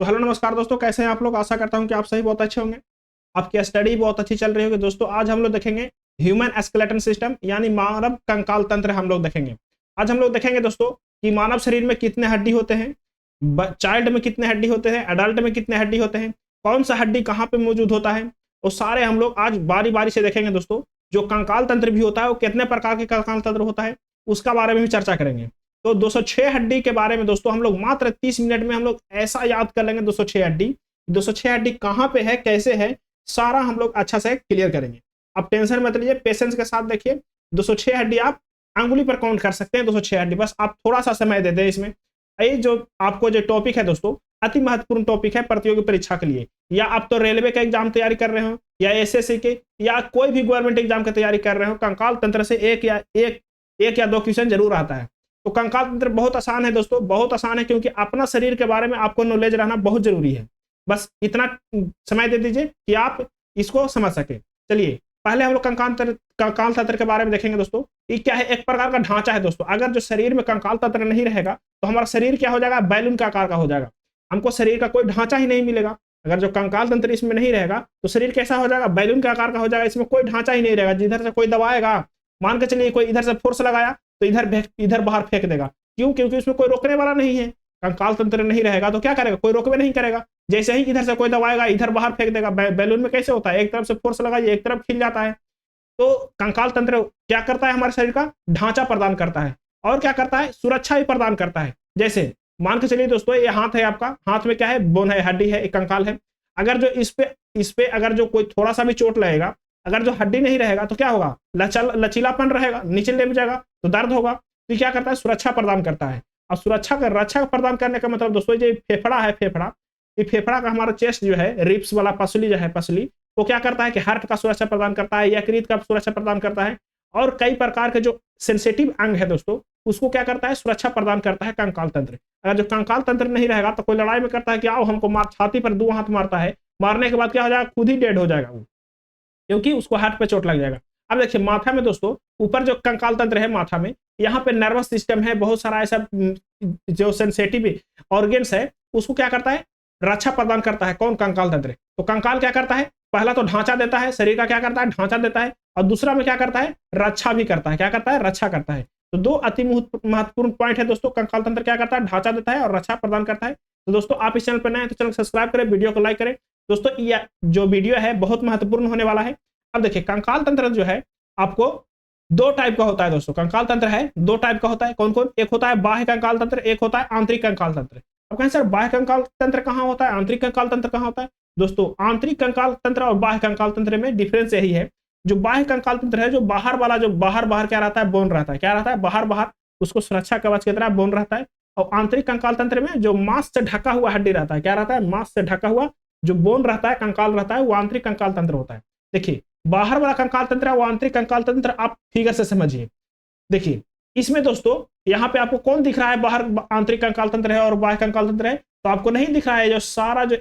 तो हेलो नमस्कार दोस्तों, कैसे हैं आप लोग। आशा करता हूं कि आप सही बहुत अच्छे होंगे, आपकी स्टडी बहुत अच्छी चल रही होगी। दोस्तों आज हम लोग देखेंगे ह्यूमन स्केलेटन सिस्टम यानी मानव कंकाल तंत्र हम लोग देखेंगे। आज हम लोग देखेंगे दोस्तों कि मानव शरीर में कितने हड्डी होते हैं, चाइल्ड में कितने हड्डी होते हैं, एडल्ट में कितने हड्डी होते हैं, कौन सा हड्डी कहाँ पे मौजूद होता है, वो सारे हम लोग आज बारी बारी से देखेंगे। दोस्तों जो कंकाल तंत्र भी होता है वो कितने प्रकार के कंकाल तंत्र होता है उसका बारे में भी चर्चा करेंगे। तो 206 हड्डी के बारे में दोस्तों हम लोग मात्र 30 मिनट में हम लोग ऐसा याद कर लेंगे 206 हड्डी, 206 हड्डी कहाँ पे है, कैसे है, सारा हम लोग अच्छा से क्लियर करेंगे। आप टेंशन मत लीजिए, पेशेंस के साथ देखिए। 206 हड्डी आप अंगुली पर काउंट कर सकते हैं, 206 हड्डी। बस आप थोड़ा सा समय दे दें इसमें। ये जो आपको जो टॉपिक है दोस्तों अति महत्वपूर्ण टॉपिक है प्रतियोगी परीक्षा के लिए, या आप तो रेलवे का एग्जाम तैयारी कर रहे हो या एसएससी के या कोई भी गवर्नमेंट एग्जाम की तैयारी कर रहे हो, कंकाल तंत्र से एक या दो क्वेश्चन जरूर आता है। तो कंकाल तंत्र बहुत आसान है दोस्तों, बहुत आसान है, क्योंकि अपना शरीर के बारे में आपको नॉलेज रहना बहुत जरूरी है। बस इतना समय दे दीजिए कि आप इसको समझ सके। चलिए पहले हम लोग कंकाल तंत्र के बारे में देखेंगे। दोस्तों ये क्या है, एक प्रकार का ढांचा है दोस्तों। अगर जो शरीर में कंकाल तंत्र नहीं रहेगा तो हमारा शरीर क्या हो जाएगा, बैलून का आकार का हो जाएगा। हमको शरीर का कोई ढांचा ही नहीं मिलेगा। अगर जो कंकाल तंत्र इसमें नहीं रहेगा तो शरीर कैसा हो जाएगा, बैलून के आकार का हो जाएगा। इसमें कोई ढांचा ही नहीं रहेगा। जिधर से कोई दबाएगा, मान के चलिए कोई इधर से फोर्स लगाया तो इधर बाहर फेंक देगा। क्यों? क्योंकि उसमें कोई रोकने वाला नहीं है। कंकाल तंत्र नहीं रहेगा तो क्या करेगा, कोई रोकवे नहीं करेगा। जैसे ही इधर से कोई दबाएगा इधर बाहर फेंक देगा। बैलून में कैसे होता है, एक तरफ से फोर्स लगाइए एक तरफ खिल जाता है। तो कंकाल तंत्र क्या करता है, हमारे शरीर का ढांचा प्रदान करता है और क्या करता है, सुरक्षा भी प्रदान करता है। जैसे मान के चलिए दोस्तों ये हाथ है आपका, हाथ में क्या है, बोन है, हड्डी है, एक कंकाल है। अगर जो इस पे अगर जो कोई थोड़ा सा भी चोट लगेगा, अगर जो हड्डी नहीं रहेगा तो क्या होगा, लचीलापन रहेगा, नीचे लेट जाएगा तो दर्द होगा। तो क्या करता है, सुरक्षा प्रदान करता है। अब रक्षा प्रदान करने का मतलब दोस्तों ये फेफड़ा है, ये फेफड़ा का हमारा चेस्ट जो है, रिप्स वाला पसली जो है, पसली वो क्या करता है कि हार्ट का सुरक्षा प्रदान करता है, यकृत का सुरक्षा प्रदान करता है, और कई प्रकार के जो सेंसिटिव अंग है दोस्तों उसको क्या करता है, सुरक्षा प्रदान करता है कंकाल तंत्र। अगर जो कंकाल तंत्र नहीं रहेगा तो कोई लड़ाई में करता है कि आओ हमको मार, छाती पर 2 हाथ मारता है, मारने के बाद क्या हो जाएगा, खुद ही डेड हो जाएगा वो, क्योंकि उसको हार्ट पे चोट लग जाएगा। अब देखिए माथा में दोस्तों ऊपर जो कंकाल तंत्र है माथा में, यहाँ पे नर्वस सिस्टम है, बहुत सारा ऐसा जो सेंसिटिव ऑर्गेन्स है उसको क्या करता है, रक्षा प्रदान करता है। कौन, कंकाल तंत्र। तो कंकाल क्या करता है, पहला तो ढांचा देता है, शरीर का क्या करता है, ढांचा देता है, और दूसरा में क्या करता है, रक्षा भी करता है। क्या करता है, रक्षा करता है। तो दो अति महत्वपूर्ण पॉइंट है दोस्तों। कंकाल तंत्र क्या करता है, ढांचा देता है और रक्षा प्रदान करता है। तो दोस्तों आप इस चैनल पर नए हैं तो चैनल सब्सक्राइब करें, वीडियो को लाइक करें। दोस्तों यह जो वीडियो है बहुत महत्वपूर्ण होने वाला है। अब देखिए कंकाल तंत्र जो है आपको 2 टाइप का होता है दोस्तों। कंकाल तंत्र है 2 टाइप का होता है। कौन कौन, एक होता है बाह्य कंकाल तंत्र, एक होता है आंतरिक कंकाल तंत्र। अब कहें सर बाह्य कंकाल तंत्र कहाँ होता है, आंतरिक कंकाल तंत्र कहाँ होता है। दोस्तों आंतरिक कंकाल तंत्र और बाह्य कंकाल तंत्र में डिफरेंस यही है। जो बाह्य कंकाल तंत्र है, जो बाहर वाला, जो बाहर क्या रहता है, बोन रहता है। क्या रहता है, बाहर उसको सुरक्षा कवच की तरह बोन रहता है। और आंतरिक कंकाल तंत्र में जो मांस से ढका हुआ हड्डी रहता है, क्या रहता है, मांस से ढका हुआ जो बोन रहता है, कंकाल रहता है, वो आंतरिक कंकाल तंत्र होता है। देखिए बाहर वाला कंकाल तंत्र है वो आंतरिक कंकाल तंत्र, आप फिगर से समझिए। देखिए इसमें दोस्तों यहाँ पे आपको कौन दिख रहा है, बाहर आंतरिक कंकाल तंत्र है और बाह्य कंकाल तंत्र है, तो आपको नहीं दिख रहा है जो सारा जो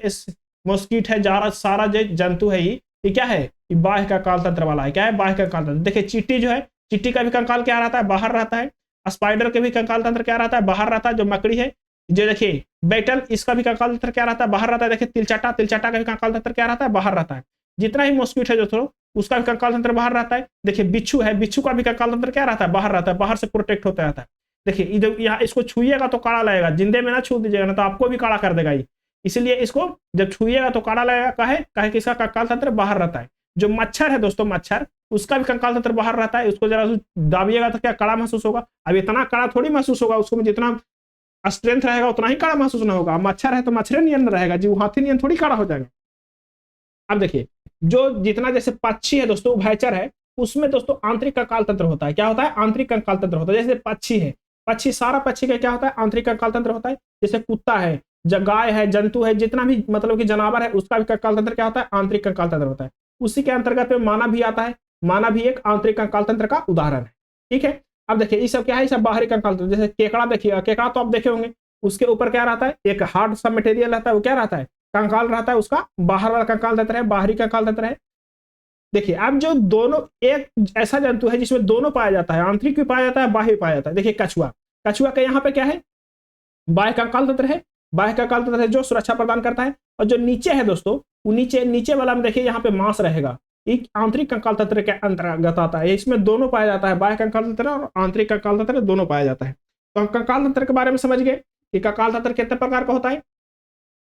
मॉस्किट है, सारा जो जंतु है ये क्या है, ये बाह्य कंकाल तंत्र वाला है। क्या है, बाह्य कंकाल तंत्र। देखिए चींटी जो है, चींटी का भी कंकाल क्या रहता है, बाहर रहता है। स्पाइडर के भी कंकाल तंत्र क्या रहता है, बाहर रहता है। जो मकड़ी है, जो देखिए बैटल, इसका भी कंकाल तंत्र क्या रहता है, बाहर रहता है। देखिए तिलचट्टा का भी कंकाल तंत्र क्या रहता है, बाहर रहता है। जितना ही मॉस्किट है दोस्तों उसका भी कंकाल तंत्र बाहर रहता है। देखिए बिच्छू है, बिच्छू का भी कंकाल तंत्र क्या रहता है, बाहर रहता है, बाहर से प्रोटेक्ट होता रहता है। देखिए इधर यहाँ इसको छुइएगा तो काड़ा लगेगा, जिंदे में ना छू दीजिएगा ना तो आपको भी काड़ा कर देगा ये। इसलिए इसको जब छुइएगा तो काड़ा लगेगा। काहे कि इसका कंकाल तंत्र बाहर रहता है। जो मच्छर है दोस्तों, मच्छर, उसका भी कंकाल तंत्र बाहर रहता है। उसको जरा दाबिएगा तो क्या कड़ा महसूस होगा। अब इतना कड़ा थोड़ी महसूस होगा, उसको जितना स्ट्रेंथ रहेगा उतना ही कड़ा महसूस ना होगा। मच्छर है तो मच्छर नियन रहेगा जी, हाथी नियन थोड़ी कड़ा हो जाएगा। अब देखिए जो जितना जैसे पक्षी है दोस्तों, उभयचर है, उसमें दोस्तों आंतरिक कंकाल तंत्र होता है। क्या होता है, आंतरिक कंकाल तंत्र होता है। जैसे पक्षी है, पक्षी, सारा पक्षी का क्या होता है, आंतरिक कंकाल तंत्र होता है। जैसे कुत्ता है, गाय है, जंतु है, जितना भी मतलब कि जानवर है, उसका भी कंकाल तंत्र क्या होता है, आंतरिक कंकाल तंत्र होता है। उसी के अंतर्गत में मानव भी आता है। मानव भी एक आंतरिक कंकाल तंत्र का उदाहरण है। ठीक है। अब देखिए ये सब क्या है, ये सब बाहरी कंकाल तंत्र। जैसे केकड़ा देखिएगा, केकड़ा तो आप देखे होंगे, उसके ऊपर क्या रहता है, एक हार्ड सा मटेरियल रहता है, वो क्या रहता है, कंकाल रहता है। उसका बाहर वाला कंकाल तंत्र है, बाहरी कंकाल तंत्र है। देखिए अब जो दोनों, एक ऐसा जंतु है जिसमें दोनों पाया जाता है, आंतरिक भी पाया जाता है, बाह्य भी पाया जाता है। देखिए कछुआ, कछुआ का यहाँ पे क्या है, बाह्य कंकाल तंत्र है बाह्य कंकाल तंत्र है जो सुरक्षा प्रदान करता है, और जो नीचे है दोस्तों वो नीचे नीचे वाला में देखिए यहाँ पे मांस रहेगा, एक आंतरिक कंकाल तंत्र के अंतर्गत आता है। इसमें दोनों पाया जाता है, बाह्य कंकाल तंत्र और आंतरिक कंकाल तंत्र दोनों पाया जाता है। तो हम कंकाल तंत्र के बारे में समझ गए कि कंकाल तंत्र कितने प्रकार का होता है।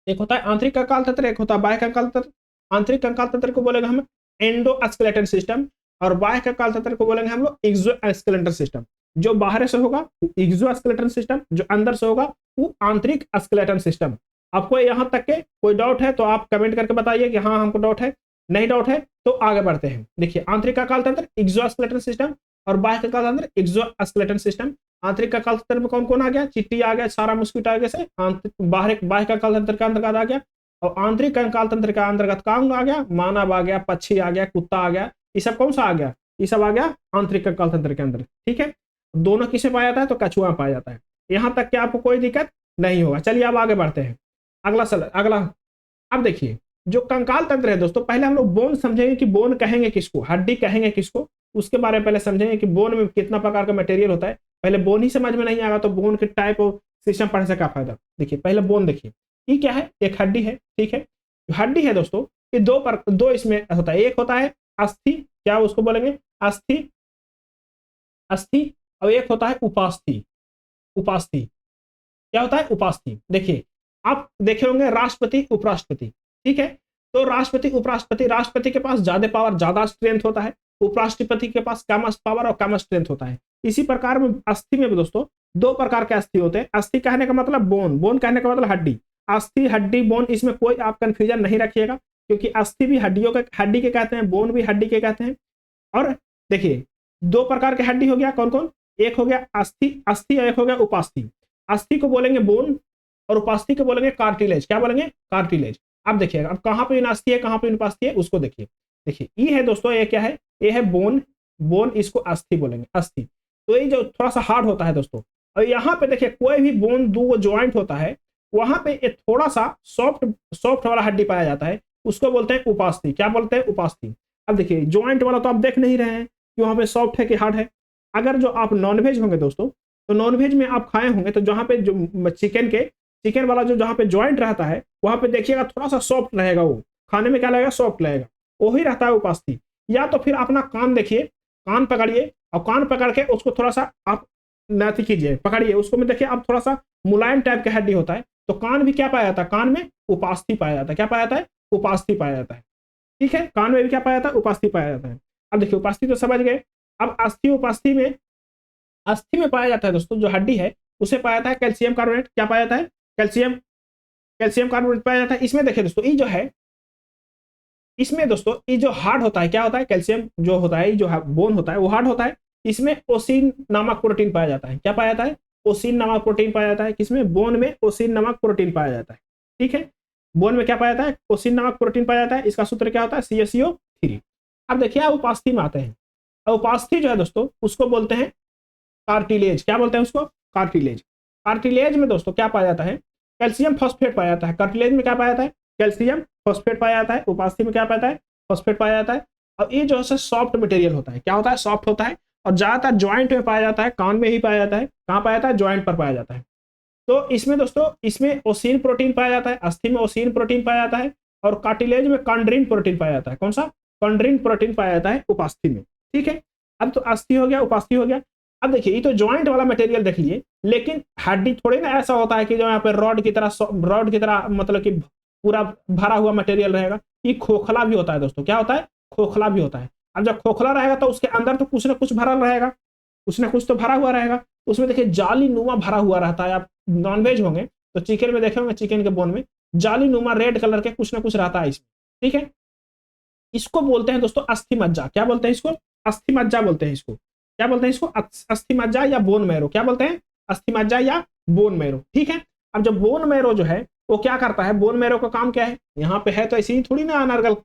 एक होता है आंतरिक कंकाल तंत्र, एक होता है बाह्य कंकाल तंत्र। आंतरिक कंकाल तंत्र को बोलेंगे हम एंडोस्केलेटन सिस्टम, और बाह्य कंकाल तंत्र को बोलेंगे हम लोग एक्सोस्केलेटन सिस्टम। जो बाहर से होगा एक्सोस्केलेटन सिस्टम, जो अंदर से होगा वो आंतरिक स्केलेटन सिस्टम। आपको यहाँ तक के कोई डाउट है तो आप कमेंट करके बताइए कि हाँ हमको डाउट है, नहीं डाउट है तो आगे बढ़ते हैं। देखिए आंतरिक कंकाल तंत्र एक्सोस्केलेटन सिस्टम और बाह्य कंकाल तंत्र एक्सोस्केलेटन सिस्टम। आंतरिक कंकाल तंत्र में कौन कौन आ गया, चिट्टी आ गया, सारा मस्क्यूटो आगे से बाह्य कंकाल तंत्र का अंतर्गत आ गया, और आंतरिक कंकाल तंत्र का अंतर्गत कौन आ गया, मानव आ गया, पक्षी आ गया, कुत्ता आ गया। ये सब कौन सा आ गया, ये सब आ गया आंतरिक कंकाल तंत्र के अंदर। ठीक है, दोनों किसे पाया जाता है, तो कछुआ में पाया जाता है। यहाँ तक कि आपको कोई दिक्कत नहीं होगा। चलिए अब आगे बढ़ते हैं। अगला अब देखिए जो कंकाल तंत्र है दोस्तों, पहले हम लोग बोन समझेंगे कि बोन कहेंगे किसको, हड्डी कहेंगे किसको, उसके बारे में पहले समझेंगे कि बोन में कितना प्रकार का मटेरियल होता है। पहले बोन ही समझ में नहीं आएगा तो बोन के टाइप और सिस्टम पढ़ने से क्या फायदा। देखिए पहले बोन देखिए, ये क्या है, एक हड्डी है। ठीक है, हड्डी है दोस्तों, ये दो इसमें होता है। एक होता है अस्थि, क्या उसको बोलेंगे, अस्थि, अस्थि, और एक होता है उपास्थि। उपास्थि क्या होता है, उपास्थि। देखिए आप देखे होंगे राष्ट्रपति उपराष्ट्रपति। ठीक है, तो राष्ट्रपति उपराष्ट्रपति, राष्ट्रपति के पास ज्यादा पावर ज्यादा स्ट्रेंथ होता है, उपराष्ट्रपति के पास कम पावर और कम स्ट्रेंथ होता है। इसी प्रकार में अस्थि में भी दोस्तों दो प्रकार के अस्थि होते हैं। अस्थि कहने का मतलब बोन, बोन कहने का मतलब हड्डी। अस्थि, हड्डी, बोन, इसमें कोई आप कंफ्यूजन नहीं रखिएगा, क्योंकि अस्थि भी हड्डियों के हड्डी के कहते हैं, बोन भी हड्डी के कहते हैं। और देखिए दो प्रकार के हड्डी हो गया, कौन कौन, एक हो गया अस्थि, अस्थि, और एक हो गया उपास्थि। अस्थि को बोलेंगे बोन और उपास्थि को बोलेंगे कार्टिलेज। क्या बोलेंगे, कार्टिलेज। अब देखिएगा अब कहाँ पे अस्थि है, कहाँ पे उपास्थि है, उसको देखिए। देखिए ये है दोस्तों, ये क्या है, ये है बोन, बोन इसको अस्थि बोलेंगे, अस्थि। तो ये जो थोड़ा सा हार्ड होता है दोस्तों, और यहाँ पे देखिए कोई भी बोन दो ज्वाइंट होता है, वहां पे ये थोड़ा सा सॉफ्ट वाला हड्डी पाया जाता है, उसको बोलते हैं उपास्थि। क्या बोलते हैं, उपास्थि। अब देखिए ज्वाइंट वाला तो आप देख नहीं रहे हैं कि वहां पे सॉफ्ट है कि हार्ड है। अगर जो आप नॉनवेज होंगे दोस्तों, तो नॉनवेज में आप खाए होंगे तो जहाँ पे जो चिकन वाला जो जहाँ पे ज्वाइंट रहता है वहां पे देखिएगा थोड़ा सा सॉफ्ट रहेगा, वो खाने में क्या लगेगा, सॉफ्ट लगेगा, वही रहता है उपास्थि। या तो फिर अपना कान देखिए, कान पकड़िए और कान पकड़ के उसको थोड़ा सा आप नाती कीजिए, पकड़िए उसको में, देखिए अब थोड़ा सा मुलायम टाइप का हड्डी होता है। तो कान भी क्या पाया जाता है, कान में उपास्थि पाया जाता है। क्या पाया जाता है, उपास्थि पाया जाता है। ठीक है, कान में भी क्या पाया जाता है, उपास्थि पाया जाता है। अब देखिए उपास्थि तो समझ गए। अब अस्थि उपास्थि में, अस्थि में पाया जाता है दोस्तों जो हड्डी है उसे पाया जाता है कैल्शियम कार्बोनेट। क्या पाया जाता है, कैल्शियम, कैल्शियम कार्बोनेट पाया जाता है। इसमें देखिए दोस्तों ये जो है, इसमें दोस्तों ये जो हार्ड होता है, क्या होता है, कैल्शियम जो होता है, जो बोन होता है वो हार्ड होता है। इसमें ओसिन नामक प्रोटीन पाया जाता है। क्या पाया जाता है, ओसिन नामक प्रोटीन पाया जाता है। किसमें, बोन में ओसिन नामक प्रोटीन पाया जाता है। ठीक है, बोन में क्या पाया जाता है, ओसिन नामक प्रोटीन पाया जाता है। इसका सूत्र क्या होता है, CaCO3। अब देखिए उपास्थि में आते हैं। उपास्थि जो है दोस्तों उसको बोलते हैं कार्टिलेज। क्या बोलते हैं उसको, कार्टिलेज। कार्टिलेज में दोस्तों क्या पाया जाता है, कैल्शियम फॉस्फेट पाया जाता है। कार्टिलेज में क्या पाया जाता है, कैल्शियम फॉस्फेट पाया जाता है। उपास्थि में क्या पाया जाता है, फॉस्फेट पाया जाता है। और ये जो है सॉफ्ट मटेरियल होता है। क्या होता है, सॉफ्ट होता है, और ज्यादातर ज्वाइंट में पाया जाता है, कान में ही पाया जाता है। कहाँ पाया जाता है, ज्वाइंट पर पाया जाता है। तो इसमें दोस्तों, इसमें ओसिन प्रोटीन पाया जाता है, अस्थि में ओसिन प्रोटीन पाया जाता है, और कार्टिलेज में कॉन्ड्रिन प्रोटीन पाया जाता है। कौन सा, कॉन्ड्रिन प्रोटीन पाया जाता है उपास्थि में। ठीक है, अब तो अस्थि हो गया, उपास्थि हो गया। अब देखिए ये तो ज्वाइंट वाला मटेरियल देख लिए, लेकिन हड्डी थोड़ी ना ऐसा होता है कि जो यहाँ पे रॉड की तरह मतलब कि पूरा भरा हुआ मटेरियल रहेगा। ये खोखला भी होता है दोस्तों। क्या होता है, खोखला भी होता है। अब जब खोखला रहेगा तो उसके अंदर तो कुछ ना कुछ भरा रहेगा, कुछ ना कुछ तो भरा हुआ रहेगा। उसमें देखिए जाली नुमा भरा हुआ रहता है। आप नॉनवेज होंगे तो चिकन में देखे होंगे, चिकन के बोन में जाली नुमा रेड कलर के कुछ ना कुछ रहता है इसमें। ठीक है, इसको बोलते हैं दोस्तों अस्थि मज्जा। क्या बोलते हैं इसको, अस्थि मज्जा बोलते हैं इसको। क्या बोलते हैं इसको, अस्थि मज्जा या बोन मैरो। क्या बोलते हैं, अस्थि मज्जा या बोन मैरो। ठीक है, अब जब बोन मैरो जो है वो क्या करता है, बोन मैरो का काम क्या है, यहाँ पे है तो ऐसी ही थोड़ी ना अनर्गल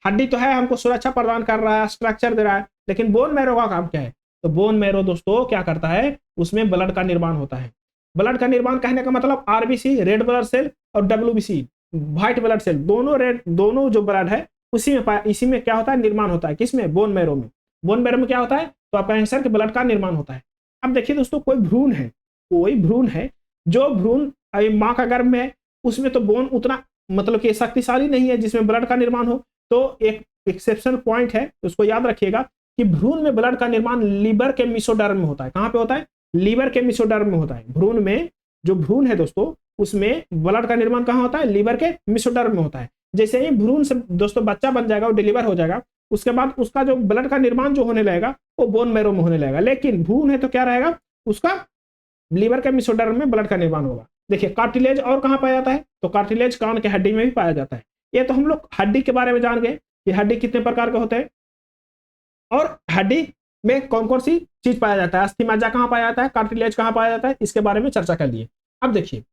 हड्डी तो है, हमको सुरक्षा प्रदान कर रहा है, स्ट्रक्चर दे रहा है, लेकिन बोन मैरो का काम क्या है। तो बोन मैरो दोस्तों क्या करता है, उसमें ब्लड का निर्माण होता है। ब्लड का निर्माण कहने का मतलब आरबीसी रेड ब्लड सेल और डब्ल्यूबीसी व्हाइट ब्लड सेल, दोनों जो ब्लड है इसी में क्या होता है, निर्माण होता है। किसमें, बोन मैरो में। बोन मैरो में क्या होता है, तो आपका आंसर कि ब्लड का निर्माण होता है। अब देखिए दोस्तों, कोई भ्रूण है जो भ्रूण अभी माँ का गर्भ में है, उसमें तो बोन उतना मतलब कि शक्तिशाली नहीं है जिसमें ब्लड का निर्माण हो। तो एक एक्सेप्शन पॉइंट है, उसको याद रखिएगा कि भ्रूण में ब्लड का निर्माण लीवर के मेसोडर्म में होता है। कहां पे होता है? लीवर के मेसोडर्म में होता है। भ्रूण में जो भ्रूण है दोस्तों, उसमें ब्लड का निर्माण कहां होता है? लीवर के मेसोडर्म में होता है। जैसे ही भ्रूण से दोस्तों बच्चा बन जाएगा, वो डिलीवर हो जाएगा, उसके बाद उसका जो ब्लड का निर्माण जो होने लगेगा वो बोन मैरो में होने लगेगा। लेकिन भ्रूण है तो क्या रहेगा? उसका लीवर के मेसोडर्म में ब्लड का निर्माण होगा। देखिए कार्टिलेज और कहां पाया जाता है? तो कार्टिलेज कान के हड्डी में भी पाया जाता है। ये तो हम लोग हड्डी के बारे में जान गए कि हड्डी कितने प्रकार के होते हैं और हड्डी में कौन कौन सी चीज पाया जाता है। अस्थि मज्जा कहां पाया जाता है, कार्टिलेज कहां पाया जाता है, इसके बारे में चर्चा कर लिए। अब देखिए,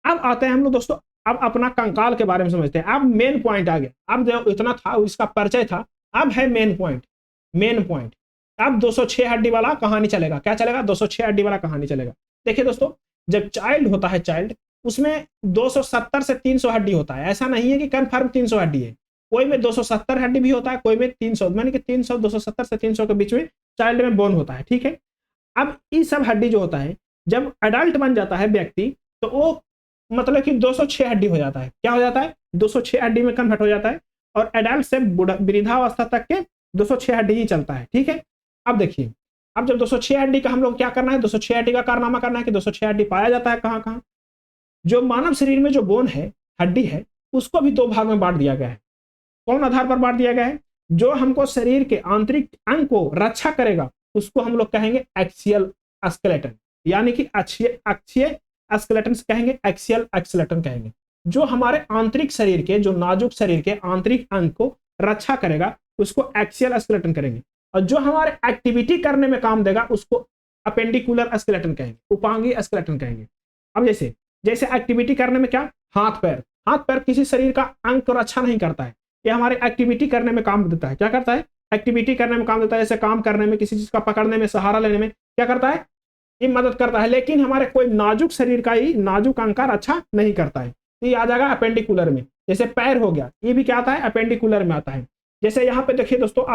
अब आते हैं हम लोग दोस्तों, अब अपना कंकाल के बारे में समझते हैं। अब मेन पॉइंट आ गया। अब जो इतना था इसका परिचय था, अब है मेन पॉइंट। मेन पॉइंट अब 206 हड्डी वाला कहानी चलेगा। क्या चलेगा? 206 हड्डी वाला कहानी चलेगा। देखिए दोस्तों, जब चाइल्ड होता है, चाइल्ड, उसमें 270 से 300 हड्डी होता है। ऐसा नहीं है कि कन्फर्म 300 हड्डी है, कोई में 270 हड्डी भी होता है, कोई में 300, माने कि 300 270 से 300 के बीच में चाइल्ड में बोन होता है। ठीक है। अब ये सब हड्डी जो होता है, जब अडल्ट बन जाता है व्यक्ति, तो वो मतलब कि 206 हड्डी हो जाता है। क्या हो जाता है? 206 हड्डी में कन्वर्ट हो जाता है। और एडल्ट से वृद्धावस्था तक के 206 हड्डी ही चलता है। ठीक है। अब देखिए, अब जब 206 हड्डी का हम लोग क्या करना है, 206 हड्डी का कारनामा करना है कि 206 हड्डी पाया जाता है कहां कहां। जो मानव शरीर में जो बोन है, हड्डी है, उसको भी दो भाग में बांट दिया गया है। कौन आधार पर बांट दिया गया है? जो हमको शरीर के आंतरिक अंग को रक्षा करेगा उसको हम लोग कहेंगे एक्सियल स्केलेटन, यानी कि अक्षीय स्केलेटन कहेंगे, एक्सियल स्केलेटन कहेंगे। जो हमारे आंतरिक शरीर के, जो नाजुक शरीर के आंतरिक अंग को रक्षा करेगा उसको एक्सियल स्केलेटन करेंगे। और जो हमारे एक्टिविटी करने में काम देगा उसको अपेंडिकुलर स्केलेटन कहेंगे, उपांगी स्केलेटन कहेंगे। अब जैसे जैसे एक्टिविटी करने में क्या, हाथ पैर, हाथ पैर किसी शरीर का अंग को रक्षा नहीं करता है, ये हमारे एक्टिविटी करने में काम देता है। क्या करता है? एक्टिविटी करने में काम देता है। जैसे काम करने में, किसी चीज का पकड़ने में, सहारा लेने में क्या करता है? ये मदद करता है। लेकिन हमारे कोई नाजुक शरीर का ही नाजुक अंग का रक्षा नहीं करता है। ये आ जाएगा अपेंडिकुलर में। जैसे पैर हो गया, ये भी क्या आता है? अपेंडिकुलर में आता है। जैसे यहाँ पे देखिए दोस्तों,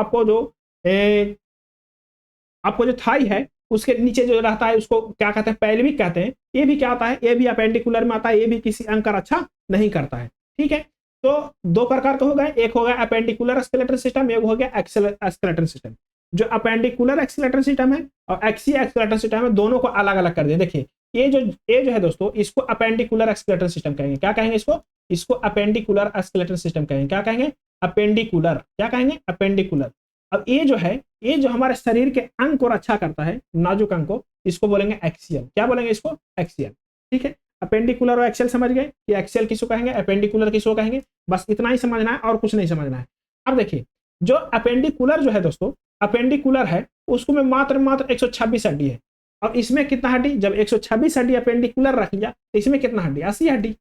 आपको जो थाई है उसके नीचे जो रहता है उसको क्या कहते हैं? पैल्विक कहते हैं। ये भी क्या आता है? ये भी अपेंडिकुलर में आता है। ये भी किसी अंग का रक्षा नहीं करता है। ठीक है। तो दो प्रकार के हो गए, एक हो गया अपेंडिकुलर स्केलेटन सिस्टम, एक हो गया एक्सियल स्केलेटन सिस्टम। जो अपेंडिकुलर स्केलेटन सिस्टम है और एक्सियल स्केलेटन सिस्टम है, दोनों को अलग अलग कर दिया। देखिए ये जो है दोस्तों, इसको अपेंडिकुलर स्केलेटन सिस्टम कहेंगे। क्या कहेंगे इसको? इसको अपेंडिकुलर स्केलेटन सिस्टम कहेंगे। क्या कहेंगे? अपेंडिकुलर। क्या कहेंगे? अपेंडिकुलर। अब ये जो है, ये जो हमारे शरीर के अंग को रक्षा करता है, नाजुक अंग को, इसको बोलेंगे एक्सियल। क्या बोलेंगे इसको? एक्सियल। ठीक है। अपेंडिकुलर और एक्सियल समझ गए कि एक्सियल किसको कहेंगे, अपेंडिकुलर किसको कहेंगे। बस इतना ही समझना है और कुछ नहीं समझना है। अब देखिए, जो अपेंडिकुलर जो है दोस्तों, अपेंडिकुलर है, उसको में मात्र 126 हड्डी है। और इसमें कितना हड्डी? जब 126 हड्डी अपेंडिकुलर रख लिया तो इसमें कितना हड्डी? 80 हड्डी।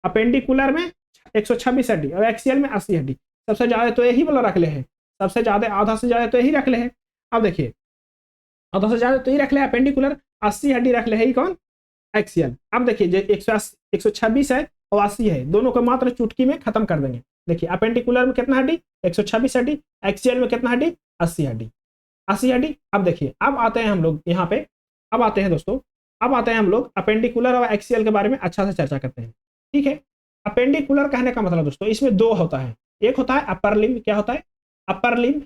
अपेंडिकुलर में 126 हड्डी और एक्सियल में 80 हड्डी। सबसे ज्यादा तो यही वाला रख ले है, सबसे ज्यादा आधा से ज्यादा तो यही रख ले है। अब देखिए, आधा से ज्यादा तो यही रख ले अपेंडिकुलर, 80 हड्डी रख ले है कौन? एक्सियल। अब देखिए, जो 126 है और 80 है, दोनों को मात्र चुटकी में खत्म कर देंगे। देखिए अपेंडिकुलर में कितना हड्डी? 126 हड्डी। एक्सियल में कितना हड्डी? 80 हड्डी। 80 हड्डी। अब देखिए, अब आते हैं हम लोग यहाँ पे, अब आते हैं दोस्तों, अब आते हैं हम लोग अपेंडिकुलर और एक्सियल के बारे में अच्छा से चर्चा करते हैं। ठीक है। अपेंडिकुलर कहने का मतलब दोस्तों, इसमें दो होता है। एक होता है अपर लिम्ब। क्या होता है? Upper limb,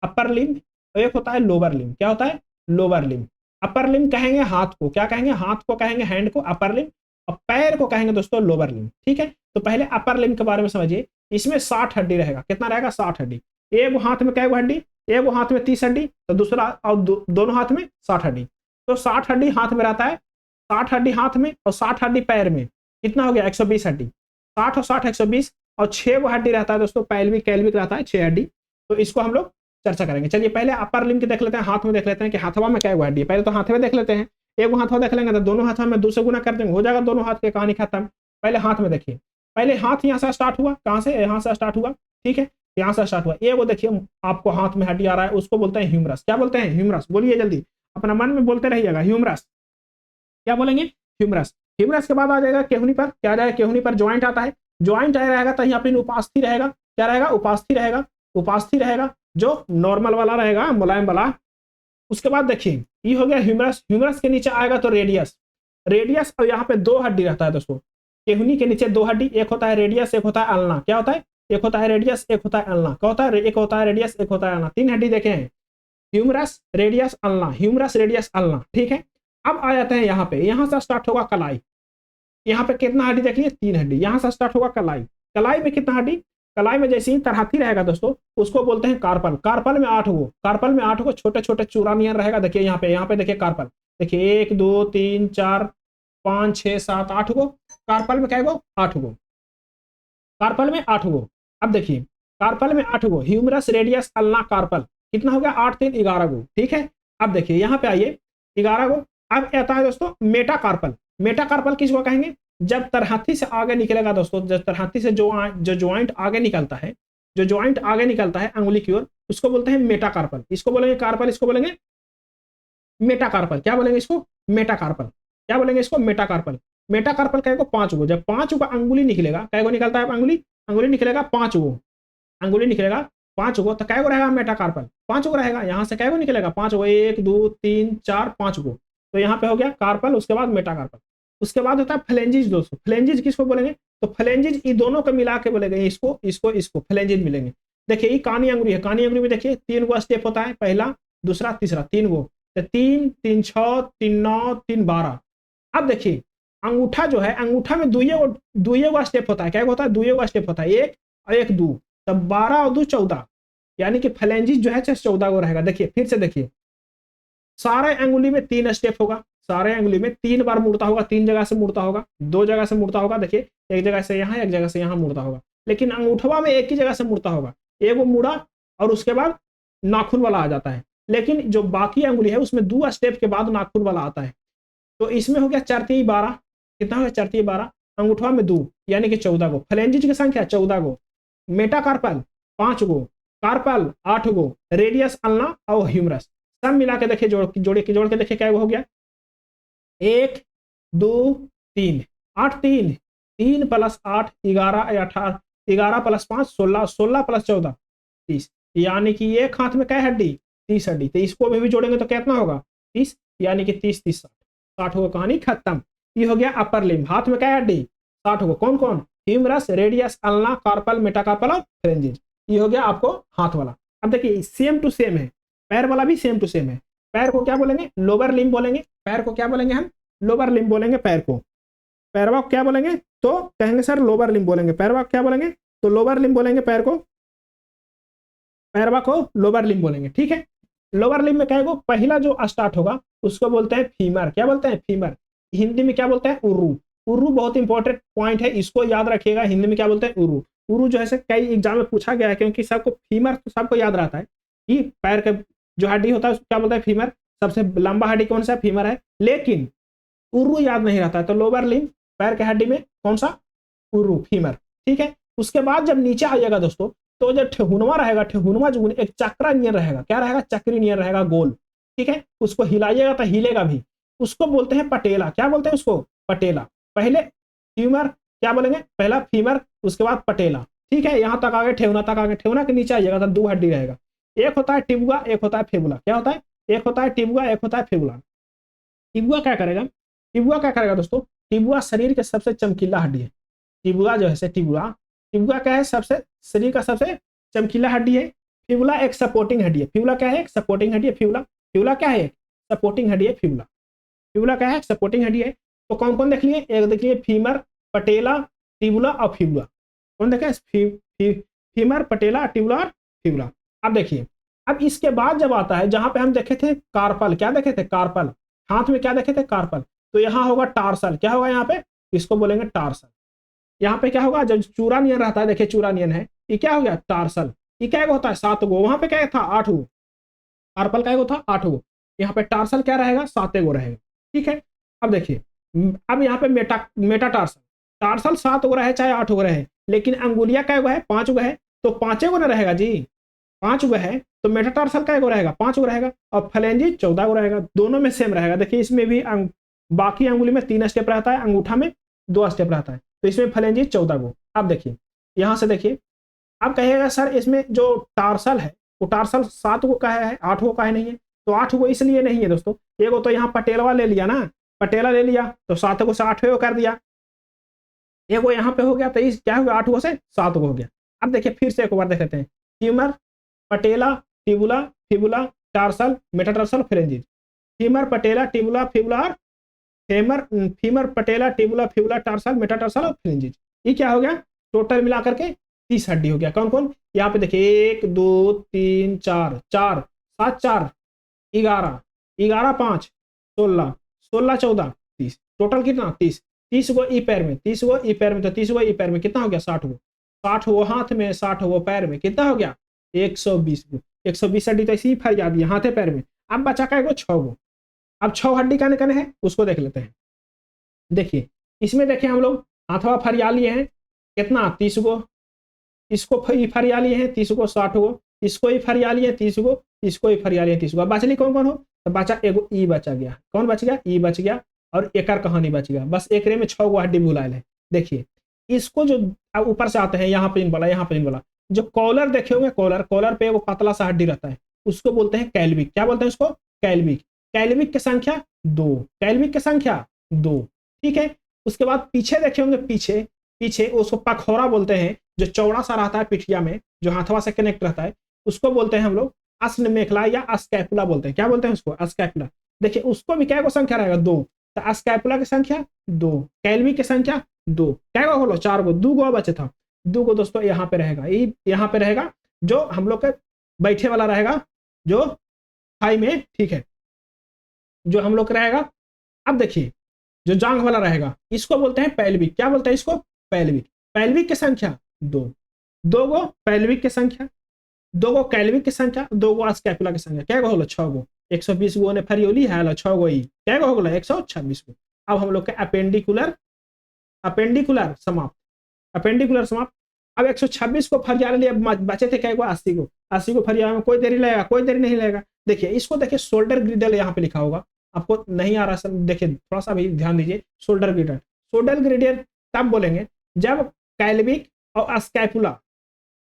upper limb. और एक होता है लोअर लिम्ब। क्या होता है? Lower limb. अपर लिम्ब कहेंगे हाथ को, क्या कहेंगे? हाथ को कहेंगे हैंड को अपर लिम्ब, और पैर को कहेंगे दोस्तों लोअर लिम्ब। ठीक है। तो पहले अपर लिम्ब के बारे में समझिए। इसमें 60 हड्डी रहेगा। कितना रहेगा? 60 हड्डी। एक हाथ में क्या हड्डी? एक हाथ में 30 हड्डी, तो दूसरा और दोनों हाथ में 60 हड्डी। तो 60 हड्डी हाथ में रहता है, 60 हड्डी हाथ में और 60 हड्डी पैर में। कितना हो गया? 120 हड्डी। 60 और 60 120, और 6 वो हड्डी रहता है दोस्तों, पैल्विक कैल्विक रहता है 6 हड्डी। तो इसको हम लोग चर्चा करेंगे। चलिए पहले अपर लिम्ब की देख लेते हैं, हाथ में देख लेते हैं कि हाथवा में क्या हड्डी है। पहले तो हाथ में देख लेते हैं। एक हाथ देख लेंगे तो दोनों हाथ में 2 से गुना कर देंगे, हो जाएगा दोनों हाथ की कहानी खत्म। पहले हाथ में देखिए, पहले हाथ यहाँ से स्टार्ट हुआ। कहाँ से? यहाँ से स्टार्ट हुआ। ठीक है। यहाँ से स्टार्ट हुआ। ये वो देखिए आपको हाथ में हड्डी आ रहा है, उसको बोलते हैं ह्यूमरस। क्या बोलते हैं? ह्यूमरस। बोलिए जल्दी, अपना मन में बोलते रहिएगा, ह्यूमरस। क्या बोलेंगे? ह्यूमरस। ह्यूमरस के बाद आ जाएगा केहुनी पर। क्या आ जाएगा? केहुनी पर ज्वाइंट आता है। ज्वाइंट आया रहेगा तो यहाँ पे उपास्थि रहेगा। क्या रहेगा? उपास्थि रहेगा। उपास्थि रहेगा जो नॉर्मल वाला रहेगा, मुलायम वाला। उसके बाद देखिए, ये हो गया ह्यूमरस। ह्यूमरस के नीचे आएगा तो रेडियस। रेडियस और यहाँ पे 2 हड्डी रहता है दोस्तों, केहनी के नीचे 2 हड्डी, एक होता है रेडियस, एक होता है अल्ना। क्या होता है? एक होता है रेडियस, एक होता है अल्ना। क्या होता है? एक होता है रेडियस, एक होता है अल्ना। 3 हड्डी देखे हैं, humerus, radius, ulna, humerus, radius, ulna. ठीक है, अब आ जाते हैं यहाँ पे, यहाँ से स्टार्ट होगा कलाई। यहाँ पे कितना हड्डी देख लिए? 3 हड्डी। यहाँ से स्टार्ट होगा कलाई। कलाई में कितना हड्डी? कलाई में जैसे ही तरहाथी रहेगा दोस्तों, उसको बोलते हैं कार्पल। कार्पल में 8 गो, कार्पल में 8 गो छोटे छोटे चूरा नियर रहेगा। देखिए यहाँ पे देखिए कार्पल, देखिए 1 2 3 4 5 6 7 8 गो। कार्पल में क्या गो? 8 गो। कार्पल में 8 गो। अब देखिए कार्पल में 8 गो, ह्यूमरस, रेडियस, अल्ना, कार्पल, कितना हो गया? 8 3 11 गो। ठीक है, अब देखिए यहाँ पे आइए, 11 गो। अब आता है दोस्तों मेटा कार्पल। मेटा कार्पल किसको कहेंगे? जब तरहाथी से आगे निकलेगा दोस्तों, जब तरहाथी से जो ज्वाइंट आगे निकलता है, जो ज्वाइंट आगे निकलता है अंगुली की ओर, उसको बोलते हैं मेटा कार्पल। इसको बोलेंगे कार्पल, इसको बोलेंगे मेटा कार्पल। क्या बोलेंगे इसको? Metacarpal. क्या बोलेंगे इसको? Meta carpel. मेटा कार्पल कहेगा 5 गो। जब 5 गो अंगुली निकलेगा, कै गो निकलता है अंगुली? अंगुली निकलेगा 5 गो, अंगुली निकलेगा 5 गो, तो कै गो रहेगा मेटा कार्पल? 5 गो रहेगा। यहाँ से कै गो निकलेगा? 5 गो, 1 2 3 4 5 गो। तो यहाँ पे हो गया कार्पल, उसके बाद मेटा कार्पल। उसके बाद होता है फ्लेंजिज दोस्तों। फ्लेंजिज किसको बोलेंगे? तो फ्लेंजिज इन दोनों को मिला के बोलेंगे, इसको इसको इसको फ्लेंजिज मिलेंगे। देखिए ये कानी अंगुली है, कानी अंगुली में देखिए 3 गो स्टेप होता है, पहला, दूसरा, तीसरा, 3 गो। तो 3 3 6 3 9 3 12। अब देखिए अंगूठा जो है, अंगूठा में दुइये गो स्टेप होता है। क्या होता है? दुइये गो स्टेप होता है, 1 और 1 2, तब 12 और 2 14, यानी कि फ्लेंजिज जो है 14 गो रहेगा। देखिए फिर से देखिए, सारे अंगुली में 3 स्टेप होगा, सारे अंगुली में 3 बार मुड़ता होगा, 3 जगह से मुड़ता होगा, 2 जगह से मुड़ता होगा। देखिए एक जगह से यहाँ, एक जगह से यहाँ मुड़ता होगा, लेकिन अंगूठवा में एक ही जगह से मुड़ता होगा। एक वो मुड़ा और उसके बाद नाखून वाला आ जाता है, लेकिन जो बाकी अंगुली है उसमें 2 स्टेप के बाद नाखून वाला आता है। तो इसमें हो गया 4 3 12। कितना हो गया? 4 3 12। अंगूठवा में 2, यानी कि 14 गो। फ्लेंजिज की संख्या 14 गो, मेटा कार्पल 5 गो, कार्पल 8 गो, रेडियस, अल्ना और ह्यूमरस सब मिला के देखिए, जोड़ के देखिए क्या हो गया? 1 2 3 8 3 3 प्लस 8 11 18, 11 प्लस 5 16, 16 प्लस 14 30, यानी कि एक हाथ में क्या हड्डी? 30 हड्डी। तो इसको भी जोड़ेंगे तो कितना होगा? 30, यानी कि 30 30 60, 60 गो। कहानी खत्म। ये हो गया अपर लिम्ब। हाथ में क्या हड्डी? 60 गो। कौन कौन? Humerus, radius, ulna, carpal, metacarpal और फ्लेंजिज। ये हो गया आपको हाथ वाला। अब देखिए सेम टू सेम है, पैर वाला भी सेम टू सेम है। पैर को क्या बोलेंगे? लोअर लिम्ब बोलेंगे। पैर को क्या बोलेंगे हम? लोअर लिम्ब बोलेंगे पैर को। पैरवा को क्या बोलेंगे? तो कहेंगे सर लोअर लिम्ब बोलेंगे। पैरवा क्या बोलेंगे? तो लोअर लिम्ब बोलेंगे पैर को, पैरवा को लोअर लिम्ब बोलेंगे। ठीक है, लोअर लिम्ब में कहेगा पहला जो स्टार्ट होगा उसको बोलते हैं फीमर। क्या बोलते हैं? फीमर। हिंदी में क्या बोलते हैं? उर्रू। उर्रू बहुत इंपॉर्टेंट पॉइंट है, इसको याद रखिएगा। हिंदी में क्या बोलते हैं? उर्रू। उर्रू जो है कई एग्जाम में पूछा गया है, क्योंकि सबको फीमर तो सबको याद रहता है कि पैर का जो हड्डी होता है उसको क्या बोलता है? फीमर। सबसे लंबा हड्डी कौन सा? फीमर है। लेकिन उर्रू याद नहीं रहता है, तो लोअर लिम्ब पैर के हड्डी में कौन सा? उर्रू, फीमर। ठीक है, उसके बाद जब नीचे आइएगा दोस्तों, तो जो ठेहुनवा रहेगा, ठेहुनवा जो एक चक्रा नियर रहेगा, क्या रहेगा? चक्री नियर रहेगा, गोल। ठीक है, उसको हिलाइएगा तो हिलेगा भी, उसको बोलते हैं पटेला। क्या बोलते हैं उसको? पटेला। पहले फीमर क्या बोलेंगे? पहला फीमर, उसके बाद पटेला। ठीक है, यहाँ तक आगे ठेहुना तक आगे। ठेहुना के नीचे आइएगा तो 2 हड्डी रहेगा, एक होता है टिबुआ, एक होता है फेबुला। क्या होता है? एक होता है टिबुआ, एक होता है फेबुला। टिबुआ क्या करेगा? टिबुआ क्या करेगा दोस्तों? टिबुआ शरीर के सबसे चमकीला हड्डी है। टिबुआ जो है टिबुआ, टिबुआ क्या है? सबसे शरीर का सबसे चमकीला हड्डी है। फिबुला एक सपोर्टिंग हड्डी है। फिबुला क्या है? एक सपोर्टिंग हड्डी है। फिबुला, फिबुला क्या है? सपोर्टिंग हड्डी है फिबुला। फिबुला क्या है? सपोर्टिंग हड्डी है। तो कौन कौन देख लिए? एक देख लिए फीमर, पटेला, टिबुला और फिबुला। कौन देखे? फीमर, पटेला, टिबुला और फिबुला। अब देखिए, अब इसके बाद जब आता है जहां पे हम देखे थे कार्पल, क्या देखे थे? कार्पल। हाथ में क्या देखे थे? कार्पल। तो यहाँ होगा टार्सल। क्या होगा यहाँ पे? इसको बोलेंगे टार्सल। यहाँ पे क्या होगा? जब चूरा नियन रहता है, देखिए चूरा नियन है, ये क्या हो गया? टार्सल। ये क्या होता है? 7 गो। वहां पे क्या था? 8 गो। कार्पल क्या था? 8 गो। यहाँ पे टार्सल क्या रहेगा? 7 गो रहेगा। ठीक है, अब देखिए, अब यहाँ पे मेटा टार्सल। टार्सल 7 गो रहे चाहे 8 गो रहे, लेकिन अंगुलिया क्या गो है? 5 गो है, तो 5 गो ना रहेगा जी। 5 गो है तो मेटाटार्सल क्या गो रहेगा? 5 गो रहेगा। और फ्लेंजिज 14 गो रहेगा। दोनों में सेम रहेगा। देखिए इसमें भी बाकी अंगुली में 3 स्टेप रहता है, अंगूठा में 2 स्टेप रहता है, तो इसमें फ्लेंजिज 14 गो। अब देखिए यहाँ से देखिए, अब कहिएगा सर इसमें जो टार्सल है वो टार्सल 7 गो का है, 8 गो का है नहीं है। तो 8 गो इसलिए नहीं है दोस्तों, एगो तो यहाँ पटेलवा ले लिया ना, पटेला ले लिया तो 7 को से 8 कर दिया, एगो यहाँ पे हो गया तो इस क्या हो गया 8 गो से 7 गो हो गया। अब देखिए फिर से एक बार देख लेते हैं, फीमर, पटेला, टिबुला, फिबुला, टार्सल, मेटाटार्सल, फ्रेंजिज। फीमर, पटेला, टिबुला, फिबुला और फेमर, फीमर, पटेला, टिबुला, फिबुला, टार्सल, मेटाटार्सल और फ्रेंजिज। ये क्या हो गया टोटल मिलाकर के 30 हड्डी हो गया। कौन कौन, यहाँ पे देखिए 1 2 3 4, 4 7 4 11, 11 5 16, 16 14 30, टोटल कितना 30। 30 गो ई पैर में, 30 गो ई पैर में, तो 30 गो ई पैर में कितना हो गया 60 गो, 60 गो हाथ में, 60 गो पैर में, कितना हो गया 120 गो। 120 हड्डी तो ऐसे ही फैल जाती है हाथे पैर में। अब बचा का 6 गो। अब 6 हड्डी कने कने है उसको देख लेते हैं। देखिए इसमें देखिए हम लोग हाथवा फरिया लिए हैं कितना 30 गो, इसको फरिया लिए हैं 30 गो 60 गो, इसको ही फरिया लिए 30 गो, इसको ही फरिया लिए 30 गो। बचली कौन कौन हो, तो बचा एगो ई बचा गया। कौन बच गया, ई बच गया, और एकर कहानी बच गया। बस एक रे में 6 गो हड्डी बुलाए है। देखिए इसको जो ऊपर से आते हैं यहाँ पे बोला, यहाँ पे बोला, जो कॉलर देखे होंगे, कॉलर, कॉलर पे वो पतला सा हड्डी रहता है, उसको बोलते हैं कैल्विक। क्या बोलते हैं उसको, कैल्विक। कैल्विक की संख्या 2, कैल्विक की संख्या 2, ठीक है। उसके बाद पीछे देखे होंगे, पीछे पीछे उसको पखौरा बोलते हैं, जो चौड़ा सा रहता है पिठिया में, जो हाथवा से कनेक्ट रहता है, उसको बोलते हैं हम लोग अस्न मेखला या अस्कैपुला बोलते हैं। क्या बोलते हैं उसको, अस्कैपुला। देखिए उसको भी क्या को संख्या रहेगा 2, तो अस्कैपुला की संख्या 2, कैल्विक की संख्या 2, क्या को बोलो 4 गो, 2 गो बचे था, 2 गो दोस्तों यहाँ पे रहेगा, यहाँ पे रहेगा जो हम लोग का बैठे वाला रहेगा, जो थाई में, ठीक है, जो हम लोग रहेगा। अब देखिए जो जांग वाला रहेगा इसको बोलते हैं पैल्विक। क्या बोलते हैं इसको, पैल्विक। पैल्विक की संख्या 2, 2 गो पैल्विक की संख्या, 2 गो कैल्विक की संख्या, 2 गो स्कैपुला की संख्या, क्या होगा 6 गो। 120 गो ने फरियोली है 6 गो, क्या होगा 126 गो। अब हम लोग के अपेंडिकुलर, अपेंडिकुलर समाप्त, अपेंडिकुलर समाप्त। अब 126 को फरिया लिया, बचे थे क्या 80 को, 80 को फरिया में कोई देरी लगेगा, कोई देरी नहीं लगेगा। देखिए इसको देखिए शोल्डर ग्रिडल यहाँ पे लिखा होगा, आपको नहीं आ रहा, देखिए थोड़ा सा भी ध्यान दीजिए। शोल्डर ग्रिडल, शोल्डर ग्रिडल तब बोलेंगे जब कैल्विक और स्कैपुला,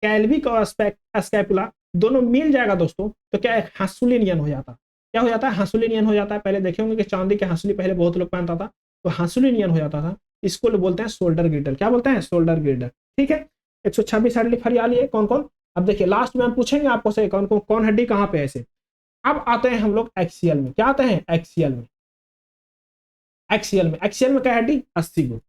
कैल्विक और स्कैपुला दोनों मिल जाएगा दोस्तों, तो क्या हांसुलिनियन हो जाता। क्या हो जाता है, हांसुलिनियन हो जाता है। पहले देखे होंगे कि चांदी के हांसुली पहले बहुत लोग पहनता था, तो हांसुलिनियन हो जाता था। इसको लोग बोलते हैं शोल्डर ग्रिडल। क्या बोलते हैं, शोल्डर ग्रिडल, ठीक है। 126 हड्डी फरिया लिए कौन कौन। अब देखिए लास्ट में हम पूछेंगे आपको से कौन कौन कौन हड्डी कहाँ पे ऐसे। अब आते हैं हम लोग एक्सियल में। क्या आते हैं, एक्सियल में। एक्सियल में, एक्सियल में क्या हड्डी 80 गो।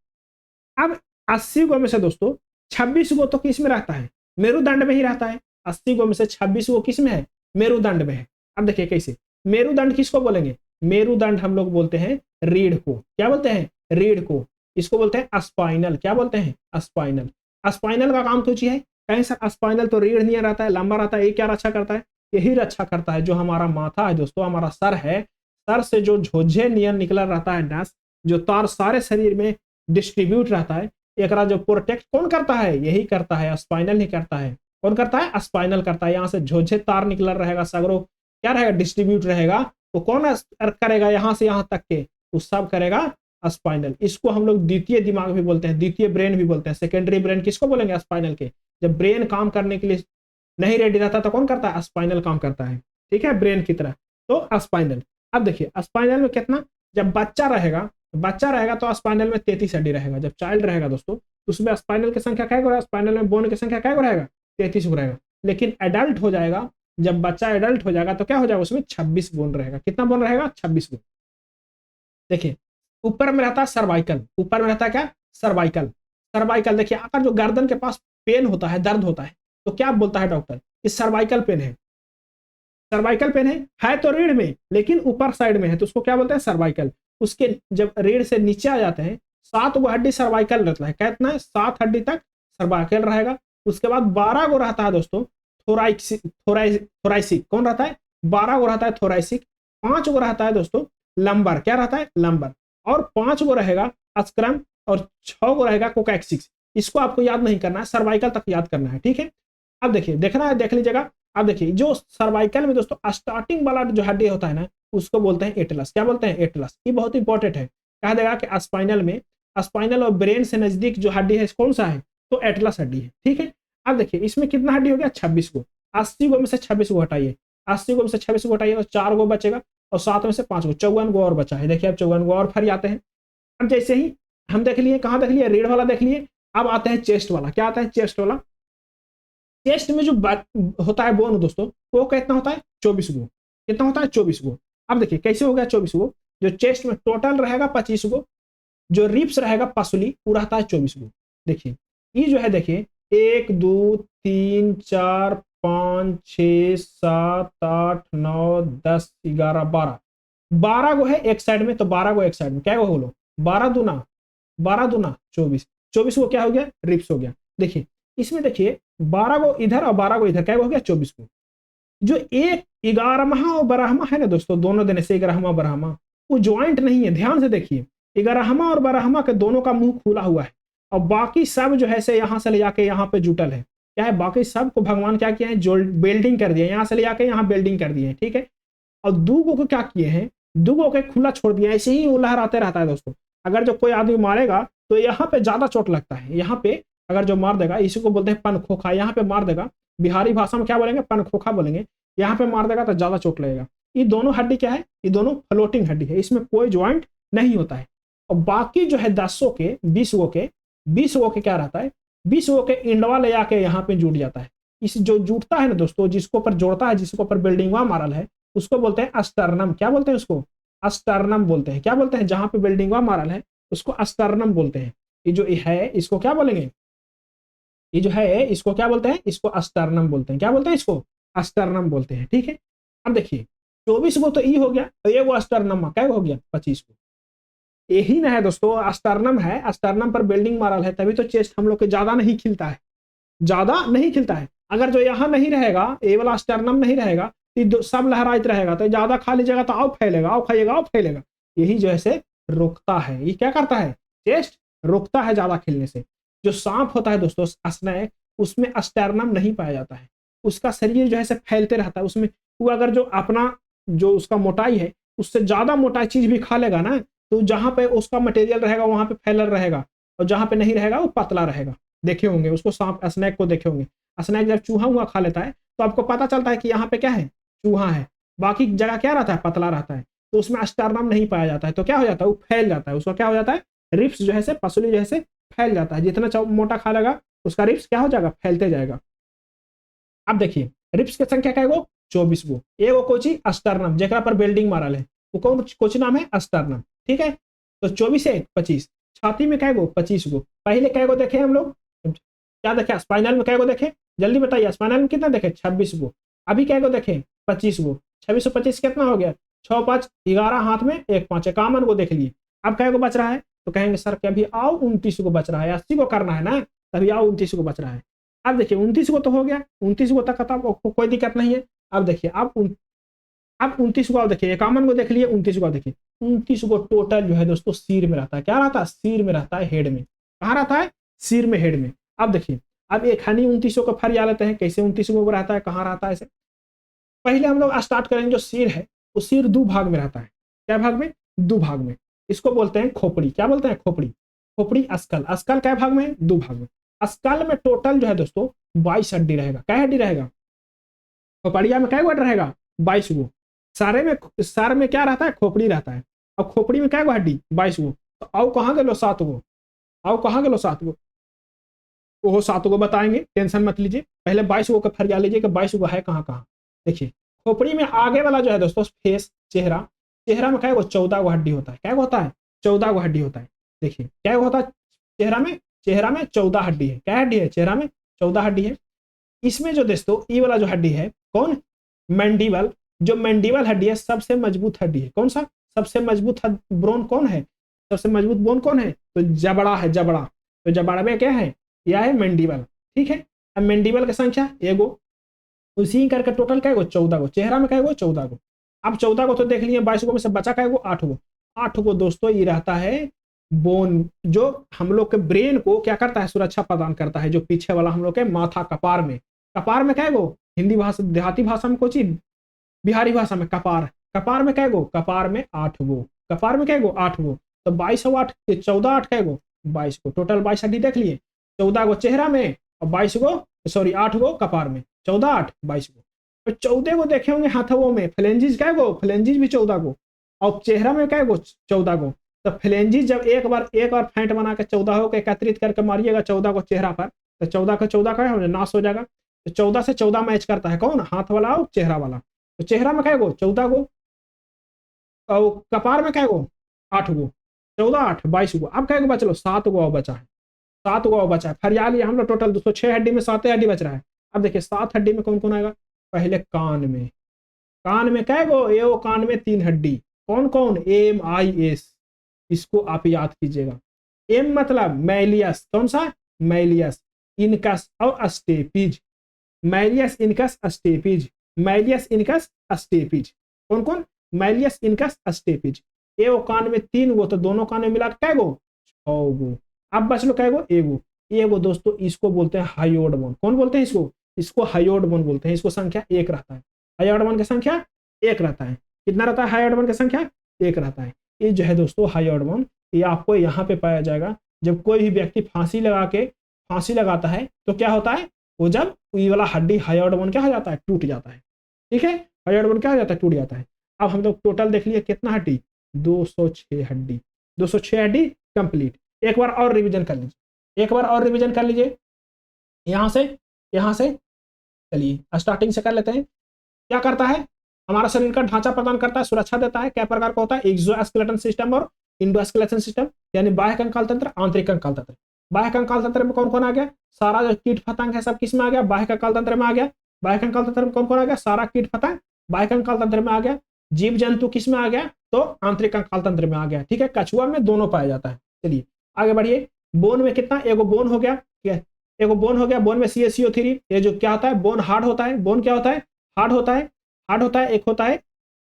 अब 80 गो में से दोस्तों 26 गो तो किस में रहता है, मेरुदंड में ही रहता है। 80 गो में से 26 गो किस में है, मेरुदंड में है। अब देखिए कैसे, मेरुदंड किसको बोलेंगे, मेरुदंड हम लोग बोलते हैं रीढ़ को। क्या बोलते हैं, रीढ़ को। इसको बोलते हैं स्पाइनल। क्या बोलते हैं, स्पाइनल। स्पाइनल का काम कुछ है, कहीं सर स्पाइनल तो रीढ़ नहीं रहता है, लंबा रहता है। ये क्या रक्षा करता है, यही रक्षा करता है जो हमारा माथा है दोस्तों, हमारा सर है, सर से जो झोझे नियन निकला रहता है नस, जो तार सारे शरीर में डिस्ट्रीब्यूट रहता है, एक जो प्रोटेक्ट कौन करता है, यही करता है, स्पाइनल ही करता है। कौन करता है, स्पाइनल करता है। यहाँ से झोझे तार निकला रहेगा, सगरो क्या रहेगा, डिस्ट्रीब्यूट रहेगा, तो कौन करेगा यहाँ से यहाँ तक के, वो सब करेगा स्पाइनल। इसको हम लोग द्वितीय दिमाग भी बोलते हैं, द्वितीय ब्रेन भी बोलते हैं। सेकेंडरी ब्रेन किसको बोलेंगे, स्पाइनल के। जब ब्रेन काम करने के लिए नहीं रेडी रहता तो कौन करता है, स्पाइनल काम करता है, ठीक है, ब्रेन की तरह। तो स्पाइनल। अब देखिए स्पाइनल में कितना, जब बच्चा रहेगा, बच्चा रहेगा तो स्पाइनल में 33 हड्डी रहेगा। जब चाइल्ड रहेगा दोस्तों तो उसमें स्पाइनल की संख्या क्या रहेगा, स्पाइनल में बोन की संख्या क्या रहेगा, 33 को रहेगा। लेकिन एडल्ट हो जाएगा, जब बच्चा एडल्ट हो जाएगा तो क्या हो जाएगा, उसमें 26 बोन रहेगा। कितना बोन रहेगा, 26 बोन। देखिए ऊपर में रहता है सर्वाइकल, ऊपर में रहता है क्या, सर्वाइकल। सर्वाइकल देखिए अगर जो गर्दन के पास पेन होता है, दर्द होता है, तो क्या बोलता है डॉक्टर, कि सर्वाइकल पेन है। सर्वाइकल पेन है तो रीढ़ में, लेकिन ऊपर साइड में है, तो उसको क्या बोलते हैं, सर्वाइकल। उसके जब रीढ़ से नीचे आ जाते हैं 7 गो हड्डी सर्वाइकल रहता है। कितना है, 7 हड्डी तक सर्वाइकल रहेगा। उसके बाद 12 गो रहता है दोस्तों थोराइसिक। कौन रहता है, 12 गो रहता है थोराइसिक। 5 गो रहता है दोस्तों लंबर। क्या रहता है, लंबर। और 5 गो रहेगा अस्क्रम, और 6 गो रहेगा कोकैक्सिक्स। इसको आपको याद नहीं करना है, सर्वाइकल तक याद करना है, ठीक है। अब देखिए देखना है, देख लीजिएगा। अब देखिए जो सर्वाइकल में दोस्तों स्टार्टिंग वाला जो हड्डी होता है ना, उसको बोलते हैं एटलस। क्या बोलते हैं, एटलस। ये बहुत इंपॉर्टेंट है। कहा देगा कि स्पाइनल में, स्पाइनल और ब्रेन से नजदीक जो हड्डी है कौन सा है, तो एटलस हड्डी है, ठीक है। अब देखिए इसमें कितना हड्डी हो गया, 26 गो। 80 गो में से 26 गो हटाइए, 80 गो में से 26 गो हटाइए तो 4 गो बचेगा, और 7 में से 5 गो, 54 गो और बचा है। देखिए अब 54 गो और फरी आते हैं। अब जैसे ही हम देख लिए, कहाँ देख लिए, रीढ़ वाला देख लिए। अब आते हैं चेस्ट वाला। क्या आता है चेस्ट वाला? चेस्ट में जो होता है बोन दोस्तों, वो कितना होता है 24 गो। कितना होता है 24 गो। अब देखिए कैसे हो गया 24 गो। जो चेस्ट में टोटल रहेगा 25 गो, जो रिप्स रहेगा पसली वो रहता है 24 गो। देखिए ये जो है, देखिए 1 2 3 4 5 6 7 8 9 10 11 12, 12 गो है एक साइड में, तो 12 गो एक साइड में। क्या गो बोलो, 12 दूना 24, 24 गो क्या हो गया रिप्स हो गया। देखिए इसमें देखिए 12 गो इधर और 12 गो इधर, क्या हो गया 24 गो। जो एक 11वां और 12वां है ना दोस्तों, दोनों देने से 11वां 12वां, वो ज्वाइंट नहीं है। ध्यान से देखिए 11वां और 12वां के दोनों का मुंह खुला हुआ है, और बाकी सब जो है से यहाँ से ले जाके यहाँ पे जुटल है। क्या है, बाकी सब को भगवान क्या किया है, जो बेल्डिंग कर दिया, यहाँ से ले जाके यहाँ बेल्डिंग कर दिए है। ठीक है, और दूगो को क्या किए हैं, दूगो को खुला छोड़ दिया, ऐसे ही वो लहराते रहता है दोस्तों। अगर जो कोई आदमी मारेगा तो यहाँ पे ज्यादा चोट लगता है। यहाँ पे अगर जो मार देगा, इसी को बोलते हैं पनखोखा, यहाँ पे मार देगा, बिहारी भाषा में क्या बोलेंगे, पनखोखा बोलेंगे। यहाँ पे मार देगा तो ज्यादा चोट लगेगा। ये दोनों हड्डी क्या है, ये दोनों फ्लोटिंग हड्डी है, इसमें कोई ज्वाइंट नहीं होता है। और बाकी जो है 10 के 20 गो के क्या रहता है, 20 गो के इंडवा ले जाके यहाँ पे जुट जाता है। इस जो जुटता है ना दोस्तों, जिसको ऊपर जोड़ता है, जिसको ऊपर बिल्डिंग वहां मारल है, उसको बोलते हैं अस्टर्नम। क्या बोलते हैं उसको, अस्टर्नम बोलते हैं। क्या बोलते हैं, जहां पे बिल्डिंग वहां मारल है उसको अस्टर्नम बोलते हैं। ये जो है इसको क्या बोलेंगे, ये जो है इसको क्या बोलते हैं, इसको अस्टर्नम बोलते हैं। क्या बोलते हैं इसको, अस्टर्नम बोलते हैं। ठीक है, अब देखिए 24 गो तो ई हो गया, और ये वो अस्टर्नम क्या हो गया 25 गो। यही ना है दोस्तों, अस्टर्नम है, अस्टर्नम पर बिल्डिंग मारल है, तभी तो चेस्ट हम लोग के ज्यादा नहीं खिलता है, ज्यादा नहीं खिलता है। अगर जो यहाँ नहीं रहेगा, ये वाला स्टर्नम नहीं रहेगा, तो सब लहराइत रहेगा, तो ज्यादा खा लीजिएगा तो आओ फैलेगा, आओ खाइएगा आओ फैलेगा। यही जो है रोकता है, ये क्या करता है, चेस्ट रोकता है ज्यादा खिलने से। जो सांप होता है दोस्तों स्नेक, उसमें स्टर्नम नहीं पाया जाता है, उसका शरीर जो है फैलते रहता है। उसमें वो अगर जो अपना जो उसका मोटाई है उससे ज्यादा मोटा चीज भी खा लेगा ना, तो जहां पे उसका मटेरियल रहेगा वहां पे फैलल रहेगा, और जहां पे नहीं रहेगा वो पतला रहेगा। देखे होंगे उसको, सांप स्नैक को देखे होंगे। स्नैक जब चूहा हुआ खा लेता है तो आपको पता चलता है कि यहाँ पे क्या है, चूहा है, बाकी जगह क्या रहता है, पतला रहता है, तो उसमें स्टर्नम नहीं पाया जाता है। तो क्या हो जाता है, वो फैल जाता है, उसका क्या हो जाता है, रिप्स जो है पसली जो है फैल जाता है। जितना मोटा खा लेगा उसका रिप्स क्या हो जाएगा, फैलते जाएगा। अब देखिए रिप्स की संख्या क्या है, 24 गो। एगो कोची अस्टर्नम, जेकरा पर बिल्डिंग मारल है, वो कौन कोची नाम है, अस्टर्नम। ठीक है, तो 24 से 25। छाती में क्या गो 25 गो। पहले क्या गो देखे हम लोग, क्या देखे, स्पाइनल में क्या गो देखे, जल्दी बताइए, स्पाइनल में कितना देखे 26 गो। अभी क्या गो देखे 25 गो। 26 और 25 कितना हो गया, 6 5 11, हाथ में 1 5 51 को देख लिए। अब क्या गो बच रहा है, तो कहेंगे सर कि अभी आओ 29 को बच रहा है, 80 को करना है ना, तभी आओ 29 को बच रहा है। अब देखिए 29 को तो हो गया, 29 को तक कोई दिक्कत नहीं है। अब देखिए अब 29 को देखिए, 51 को देख लिए, 29 को देखिए, 29 को टोटल जो है दोस्तों सिर में रहता है। क्या रहता है, सिर में रहता है, हेड में। कहाँ रहता है, सिर में, हेड में। अब देखिए अब एक हनी 29 को फरिया लेते हैं, कैसे 29 को रहता है, कहाँ रहता है। ऐसे पहले हम लोग स्टार्ट करेंगे, जो सिर है वो सिर 2 भाग में रहता है। क्या भाग में, 2 भाग में। इसको बोलते हैं खोपड़ी। क्या बोलते हैं, खोपड़ी। खोपड़ी अस्कल, अस्कल क्या भाग में, 2 भाग में। अस्कल में टोटल जो है दोस्तों 22 हड्डी रहेगा। क्या हड्डी रहेगा, खोपड़िया में क्या हड्डी रहेगा, 22 गो। सारे में क्या रहता है, खोपड़ी रहता है, और खोपड़ी में क्या हड्डी 22 गो। तो आओ कहाँ गए 7 गो, आओ कहाँ गए 7 गो, वो 7 गो बताएंगे, टेंशन मत लीजिए। पहले 22 गो का फरिया लीजिए कि 22 गो है कहाँ कहाँ। देखिए खोपड़ी में आगे वाला जो है दोस्तों फेस, चेहरा, चेहरा में क्या 14 गो हड्डी होता है। क्या होता है, 14 गो हड्डी होता है। देखिए क्या होता है चेहरा में, चेहरा में 14 हड्डी है। क्या हड्डी है, चेहरा में 14 हड्डी है। इसमें जो दोस्तों ये वाला जो हड्डी है कौन, मैंडिबल। जो मैंडिबल हड्डी है सबसे मजबूत हड्डी है। कौन सा, सबसे मजबूत बोन कौन है, सबसे मजबूत बोन कौन है, तो जबड़ा है, जबड़ा। तो जबड़ा में क्या है, यह है मैंडिबल। ठीक है, अब मैंडिबल की संख्या एगो, उसी करके टोटल क्या गो 14 गो। चेहरा में क्या गो 14 गो। अब 14 को तो देख लिए, 22 गो में से बचा क्या गो 8 गो। 8 गो दोस्तों ये रहता है बोन, जो हम लोग के ब्रेन को क्या करता है, सुरक्षा प्रदान करता है। जो पीछे वाला हम लोग के माथा, कपार में, कपार में क्या गो, हिंदी भाषा देहाती भाषा में कोची, बिहारी भाषा में कपार। कपार में क्या गो, कपार में 8 गो। कपार में क्या गो 8 गो। तो 22 और 8 14 8 क्या गो 22 गो। टोटल 22 हड्डी देख लिए, 14 गो चेहरा में और 22 गो, सॉरी 8 गो कपार में, 14 8 22 गो। तो 14 को देखे होंगे हाथों में, फ्लेंजिस क्या गो, फ्लेंजिस भी 14 को, और चेहरा में क्या गो 14 को। तो फ्लेंजिस जब एक बार फेंट बना के 14 को एकत्रित करके मारिएगा 14 को चेहरा पर, तो 14 का 14 का है नाश हो जाएगा। तो 14 से 14 मैच करता है कौन, हाथ वाला और चेहरा वाला। तो चेहरा में क्या गो 14 गो, और कपार में क्या गो 8 गो, 14 8 22 गो। अब क्या गो बच लो 7 गो बचा है, 7 गो बचा है। फरिया लिया हम लोग टोटल 206 हड्डी में 7 हड्डी बच रहा है। अब देखिए 7 हड्डी में कौन कौन आएगा, पहले कान में, कान में क्या गो ये वो कान में 3 हड्डी, कौन कौन, MIS, इसको आप याद कीजिएगा। एम मतलब मैलियस, कौन सा मैलियस, इनकस और stapes, malleus incus stapes, malleus incus stapes, कौन कौन, मैलियस इनकस स्टेपिज। ये वो कान में 3 गो, तो दोनों कान में मिला कै गो 6 गो। अब बच लो कै गो एगो, एगो दोस्तों इसको बोलते हैं हायोड बोन। कौन बोलते हैं इसको, इसको हायोड बोन बोलते हैं। इसको संख्या 1 रहता है, हायोड बोन की संख्या 1 रहता है। कितना रहता है हायोड बोन की संख्या 1 रहता है। ये जो है दोस्तों हायोड बोन, ये आपको यहाँ पे पाया जाएगा जब कोई भी व्यक्ति फांसी लगाता है तो क्या होता है, वो जब ये वाला हड्डी हायोड बोन क्या हो जाता है, टूट जाता है। ठीक है, हायोड बोन क्या हो जाता है, टूट जाता है। अब हम लोग टोटल देख लिए कितना हड्डी, 206 हड्डी, 206 हड्डी कंप्लीट। एक बार और रिवीजन कर लीजिए, एक बार और रिवीजन कर लीजिए, यहाँ से चलिए स्टार्टिंग से कर लेते हैं। क्या करता है, हमारा शरीर का ढांचा प्रदान करता है, सुरक्षा देता है। क्या प्रकार का होता है, एक्सोस्केलेटन सिस्टम और इंडोस्केलेटन सिस्टम, यानी बाह्य कंकाल तंत्र, आंतरिक कंकाल तंत्र। बाह्य कंकाल तंत्र में कौन कौन आ गया, सारा जो कीट पतंग है सब किस में आ गया, बाह्य कंकाल तंत्र में आ गया। बाह्य कंकाल तंत्र में कौन कौन आ गया, सारा कीट पतंग बाह्य कंकाल तंत्र में आ गया। जीव जंतु किस में आ गया, तो आंतरिक कंकाल तंत्र में आ गया। ठीक है, कछुआ में दोनों पाया जाता है। चलिए आगे बढ़िए। बोन में कितना, एगो बोन हो गया, एगो बोन हो गया, बोन में CaCO3। ये जो क्या होता है, बोन हार्ड होता है, बोन क्या होता है, हार्ड होता है, हार्ड होता है। एक होता है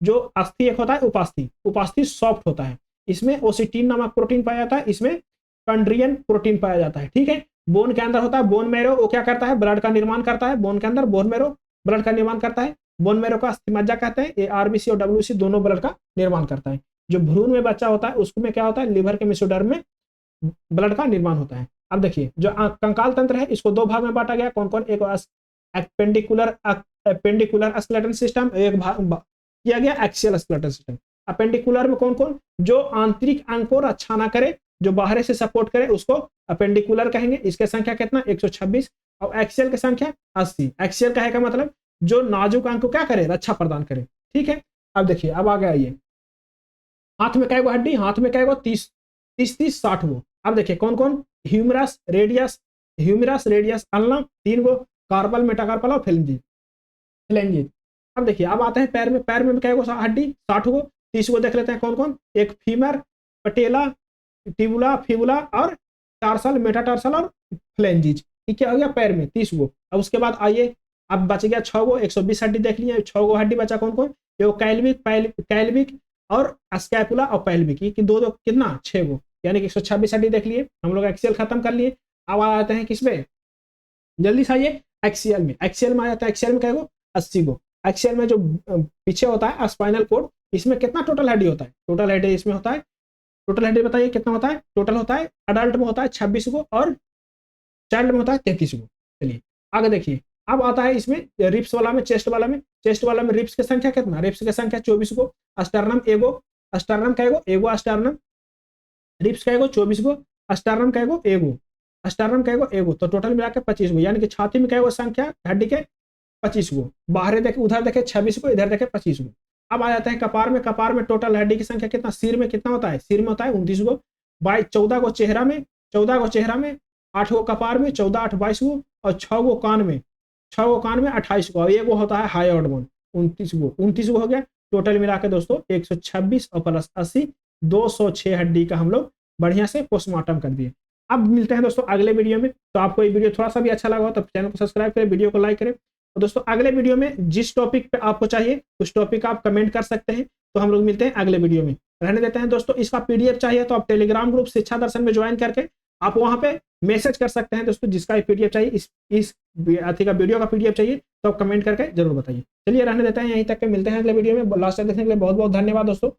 जो अस्थि, एक होता है उपास्थि, उपास्थि सॉफ्ट होता है। इसमें ओसिटीन नामक प्रोटीन पाया जाता है, इसमें कंड्रियन प्रोटीन पाया जाता है। ठीक है, बोन के अंदर होता है बोन मैरो, वो क्या करता है, ब्लड का निर्माण करता है। बोन के अंदर बोन मैरो ब्लड का निर्माण करता है। बोन मैरो का अस्थि मज्जा कहते हैं। ये RBC और WBC दोनों ब्लड का निर्माण करता है। जो भ्रूण में बच्चा होता है उसमें क्या होता है, लिवर के मेसोडर्म में ब्लड का निर्माण होता है। अब देखिए जो कंकाल तंत्र है इसको 2 भाग में बांटा गया, कौन कौन, एक अपेंडिकुलर स्केलेटन सिस्टम, एक भाग किया गया एक्सियल स्केलेटन सिस्टम। अपेंडिकुलर में कौन कौन, जो आंतरिक अंग को रक्षा ना करे, जो बाहर से सपोर्ट करे, उसको अपेंडिकुलर कहेंगे। इसके संख्या कितना 126, और एक्सियल की संख्या 80। एक्सियल का है का मतलब जो नाजुक अंग को क्या करे, रक्षा प्रदान करे। ठीक है, अब देखिए अब आ गया ये हाथ में कैगो हड्डी, हाथ में कैगो 30 60 गो। अब देखिए कौन कौन, ह्यूमरस रेडियस अल्ना 3 गो, कार्पल मेटाकार्पल और फ्लेंजिज। अब देखिए अब आते हैं पैर में, पैर में कैगो हड्डी 60 गो, 30 गो देख लेते हैं कौन कौन, एक फीमर, पटेला, टिबुला, फिबुला और टार्सल, मेटाटार्सल और फ्लेंजिज। ठीक है, हो गया पैर में 30 गो। अब उसके बाद आइए, अब बच गया 6 गो, 120 हड्डी देख लिए, 6 गो हड्डी बचा कौन कौन, ये कैल्विक और स्कैपुला और पैल्विक, कि दो कितना 6 गो, यानी कि 126 हड्डी देख लिए हम लोग। एक्सियल खत्म कर लिए। अब आते हैं किसमें, जल्दी से आइए एक्सियल में। एक्सियल में आ जाता है, एक्सियल में क्या गो 80 गो। एक्सियल में जो पीछे होता है स्पाइनल कोड, इसमें कितना टोटल हड्डी होता है, टोटल हड्डी इसमें होता है, टोटल हड्डी बताइए कितना होता है, टोटल होता है अडल्ट में होता है 26 गो और चाइल्ड में होता है 33 गो। चलिए आगे देखिए, अब आता है इसमें रिप्स वाला में, चेस्ट वाला में रिप्स की संख्या कितना, रिप्स की संख्या 24 गो। अस्टर्नम एगो, अस्टर्नम का एगो अस्टर्नम, रिप्स का एगो 24 गो, अस्टर्नम का एगो, अस्टर्नम का एगो, तो टोटल मिला के 25 गो। यानी कि छाती में क्या संख्या हड्डी के 25 गो, बाहर देखे उधर देखे 26 गो, इधर देखे 25 गो। अब आ जाता है कपार में, कपार में टोटल हड्डी की संख्या कितना, सिर में कितना होता है, सिर में होता है 29 गो, 14 गो चेहरा में, 14 गो चेहरा में, 8 गो कपार में, 14 8 22 गो, और 6 गो कान में, 6 गो कान में 28 गो, एगो होता है हायोड बोन 29 गो हो गया। टोटल मिला के दोस्तों 126 और प्लस 80 206 हड्डी का हम लोग बढ़िया से पोस्टमार्टम कर दिए। अब मिलते हैं दोस्तों अगले वीडियो में। तो आपको ये वीडियो थोड़ा सा भी अच्छा लगा हो तो चैनल को सब्सक्राइब करें, वीडियो को लाइक करें। तो दोस्तों अगले वीडियो में जिस टॉपिक पे आपको चाहिए उस टॉपिक आप कमेंट कर सकते हैं। तो हम लोग मिलते हैं अगले वीडियो में, रहने देते हैं दोस्तों। इसका PDF चाहिए तो आप टेलीग्राम ग्रुप शिक्षा दर्शन में ज्वाइन करके आप वहां पे मैसेज कर सकते हैं दोस्तों। जिसका PDF चाहिए, इस का वीडियो का PDF चाहिए तो आप कमेंट करके जरूर बताइए। चलिए रहने देते हैं यहीं तक के, मिलते हैं अगले वीडियो में। लास्ट तक देखने के लिए बहुत बहुत धन्यवाद दोस्तों।